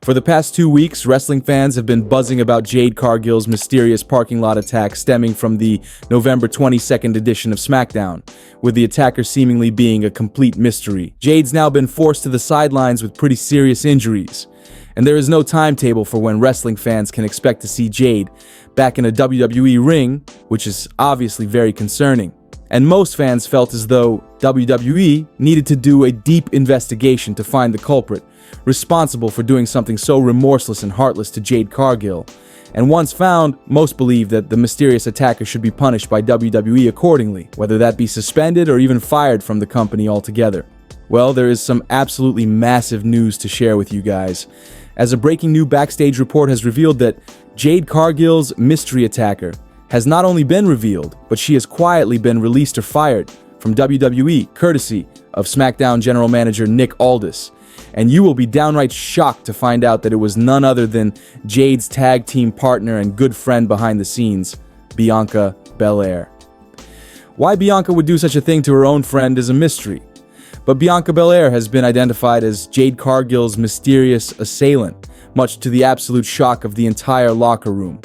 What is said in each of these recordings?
For the past 2 weeks, wrestling fans have been buzzing about Jade Cargill's mysterious parking lot attack stemming from the November 22nd edition of SmackDown, with the attacker seemingly being a complete mystery. Jade's now been forced to the sidelines with pretty serious injuries, and there is no timetable for when wrestling fans can expect to see Jade back in a WWE ring, which is obviously very concerning. And most fans felt as though WWE needed to do a deep investigation to find the culprit responsible for doing something so remorseless and heartless to Jade Cargill. And once found, most believe that the mysterious attacker should be punished by WWE accordingly, whether that be suspended or even fired from the company altogether. Well, there is some absolutely massive news to share with you guys, as a breaking new backstage report has revealed that Jade Cargill's mystery attacker has not only been revealed, but she has quietly been released or fired from WWE, courtesy of SmackDown General Manager Nick Aldis. And you will be downright shocked to find out that it was none other than Jade's tag team partner and good friend behind the scenes, Bianca Belair. Why Bianca would do such a thing to her own friend is a mystery, but Bianca Belair has been identified as Jade Cargill's mysterious assailant, much to the absolute shock of the entire locker room,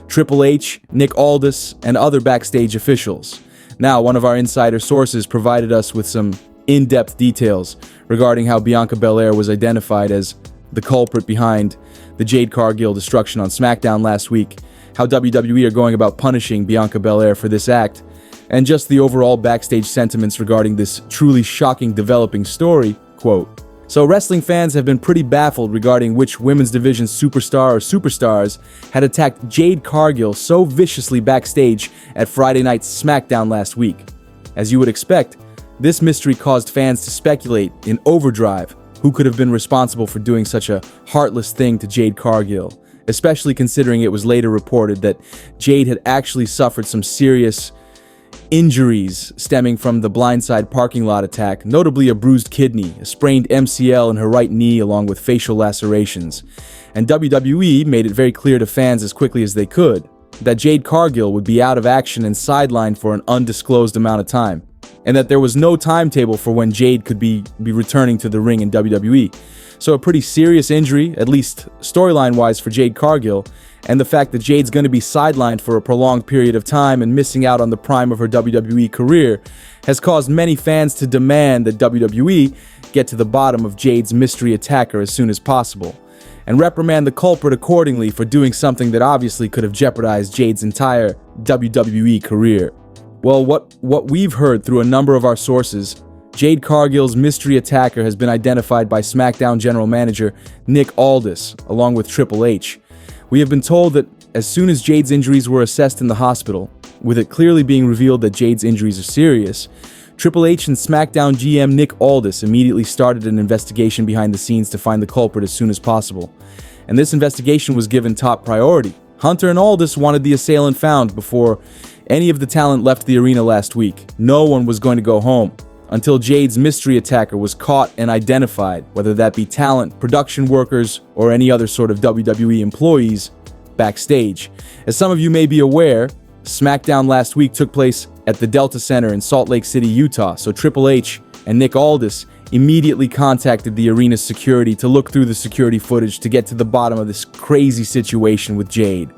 Triple H, Nick Aldis, and other backstage officials. Now, one of our insider sources provided us with some in-depth details regarding how Bianca Belair was identified as the culprit behind the Jade Cargill destruction on SmackDown last week, how WWE are going about punishing Bianca Belair for this act, and just the overall backstage sentiments regarding this truly shocking developing story. Quote, "So wrestling fans have been pretty baffled regarding which women's division superstar or superstars had attacked Jade Cargill so viciously backstage at Friday night's SmackDown last week. As you would expect, this mystery caused fans to speculate in overdrive who could have been responsible for doing such a heartless thing to Jade Cargill, especially considering it was later reported that Jade had actually suffered some serious injuries stemming from the blindside parking lot attack, notably a bruised kidney, a sprained MCL in her right knee along with facial lacerations. And WWE made it very clear to fans as quickly as they could that Jade Cargill would be out of action and sidelined for an undisclosed amount of time, and that there was no timetable for when Jade could be returning to the ring in WWE. So a pretty serious injury, at least storyline-wise, for Jade Cargill, and the fact that Jade's going to be sidelined for a prolonged period of time and missing out on the prime of her WWE career has caused many fans to demand that WWE get to the bottom of Jade's mystery attacker as soon as possible, and reprimand the culprit accordingly for doing something that obviously could have jeopardized Jade's entire WWE career. Well, what we've heard through a number of our sources, Jade Cargill's mystery attacker has been identified by SmackDown General Manager Nick Aldis, along with Triple H. We have been told that as soon as Jade's injuries were assessed in the hospital, with it clearly being revealed that Jade's injuries are serious, Triple H and SmackDown GM Nick Aldis immediately started an investigation behind the scenes to find the culprit as soon as possible. And this investigation was given top priority. Hunter and Aldis wanted the assailant found before any of the talent left the arena last week. No one was going to go home until Jade's mystery attacker was caught and identified, whether that be talent, production workers, or any other sort of WWE employees backstage. As some of you may be aware, SmackDown last week took place at the Delta Center in Salt Lake City, Utah, so Triple H and Nick Aldis immediately contacted the arena's security to look through the security footage to get to the bottom of this crazy situation with Jade.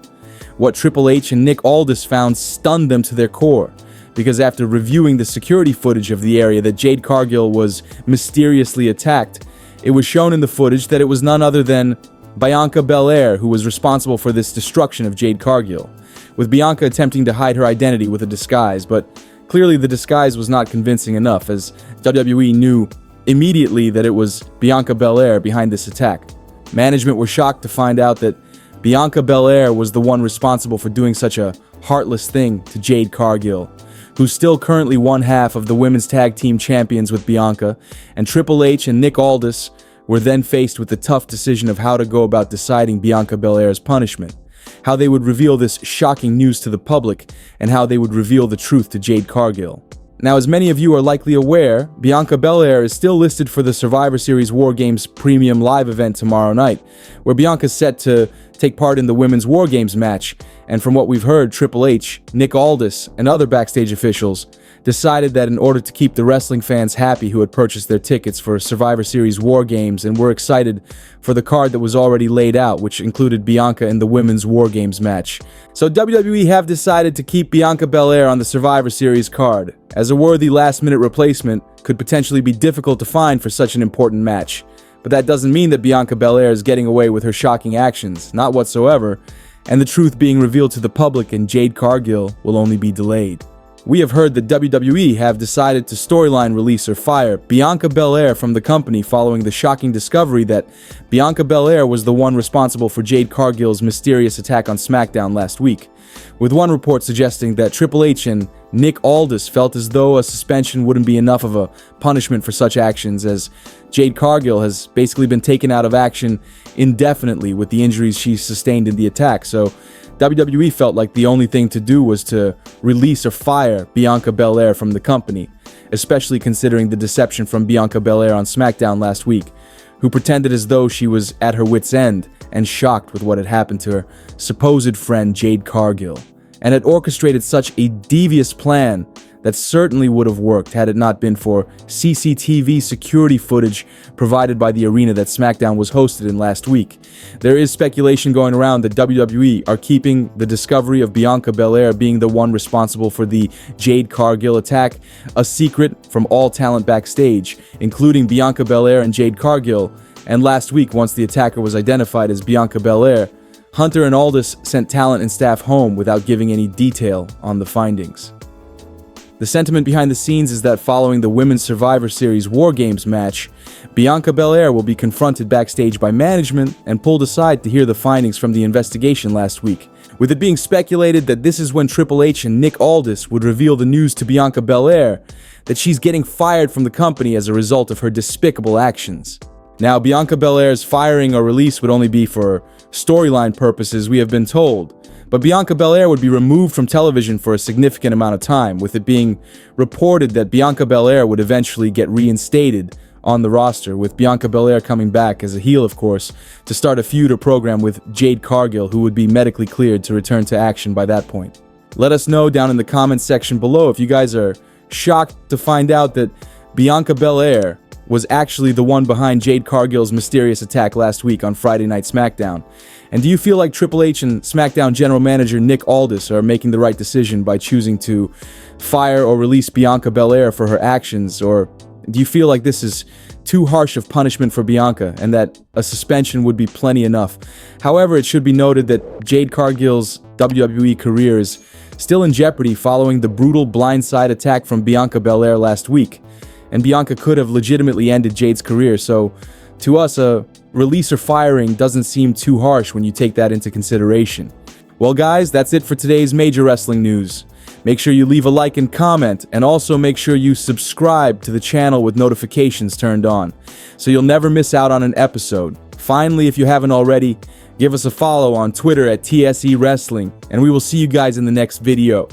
What Triple H and Nick Aldis found stunned them to their core, because after reviewing the security footage of the area that Jade Cargill was mysteriously attacked, it was shown in the footage that it was none other than Bianca Belair who was responsible for this destruction of Jade Cargill, with Bianca attempting to hide her identity with a disguise, but clearly the disguise was not convincing enough, as WWE knew immediately that it was Bianca Belair behind this attack. Management were shocked to find out that Bianca Belair was the one responsible for doing such a heartless thing to Jade Cargill, who's still currently one half of the women's tag team champions with Bianca, and Triple H and Nick Aldis were then faced with the tough decision of how to go about deciding Bianca Belair's punishment, how they would reveal this shocking news to the public, and how they would reveal the truth to Jade Cargill. Now, as many of you are likely aware, Bianca Belair is still listed for the Survivor Series War Games Premium Live event tomorrow night, where Bianca's set to take part in the Women's War Games match, and from what we've heard, Triple H, Nick Aldis, and other backstage officials decided that in order to keep the wrestling fans happy who had purchased their tickets for Survivor Series War Games and were excited for the card that was already laid out, which included Bianca in the Women's War Games match. So WWE have decided to keep Bianca Belair on the Survivor Series card, as a worthy last-minute replacement could potentially be difficult to find for such an important match. But that doesn't mean that Bianca Belair is getting away with her shocking actions, not whatsoever, and the truth being revealed to the public and Jade Cargill will only be delayed. We have heard that WWE have decided to storyline release or fire Bianca Belair from the company following the shocking discovery that Bianca Belair was the one responsible for Jade Cargill's mysterious attack on SmackDown last week, with one report suggesting that Triple H and Nick Aldis felt as though a suspension wouldn't be enough of a punishment for such actions, as Jade Cargill has basically been taken out of action indefinitely with the injuries she sustained in the attack. So WWE felt like the only thing to do was to release or fire Bianca Belair from the company, especially considering the deception from Bianca Belair on SmackDown last week, who pretended as though she was at her wit's end and shocked with what had happened to her supposed friend Jade Cargill, and had orchestrated such a devious plan that certainly would have worked had it not been for CCTV security footage provided by the arena that SmackDown was hosted in last week. There is speculation going around that WWE are keeping the discovery of Bianca Belair being the one responsible for the Jade Cargill attack a secret from all talent backstage, including Bianca Belair and Jade Cargill. And last week, once the attacker was identified as Bianca Belair, Hunter and Aldis sent talent and staff home without giving any detail on the findings. The sentiment behind the scenes is that following the Women's Survivor Series War Games match, Bianca Belair will be confronted backstage by management and pulled aside to hear the findings from the investigation last week, with it being speculated that this is when Triple H and Nick Aldis would reveal the news to Bianca Belair that she's getting fired from the company as a result of her despicable actions. Now, Bianca Belair's firing or release would only be for storyline purposes, we have been told. But Bianca Belair would be removed from television for a significant amount of time, with it being reported that Bianca Belair would eventually get reinstated on the roster, with Bianca Belair coming back as a heel, of course, to start a feud or program with Jade Cargill, who would be medically cleared to return to action by that point. Let us know down in the comments section below if you guys are shocked to find out that Bianca Belair was actually the one behind Jade Cargill's mysterious attack last week on Friday Night SmackDown. And do you feel like Triple H and SmackDown General Manager Nick Aldis are making the right decision by choosing to fire or release Bianca Belair for her actions? Or do you feel like this is too harsh of punishment for Bianca and that a suspension would be plenty enough? However, it should be noted that Jade Cargill's WWE career is still in jeopardy following the brutal blindside attack from Bianca Belair last week. And Bianca could have legitimately ended Jade's career, so to us, a release or firing doesn't seem too harsh when you take that into consideration. Well guys, that's it for today's major wrestling news. Make sure you leave a like and comment, and also make sure you subscribe to the channel with notifications turned on, so you'll never miss out on an episode. Finally, if you haven't already, give us a follow on Twitter at TSE Wrestling, and we will see you guys in the next video.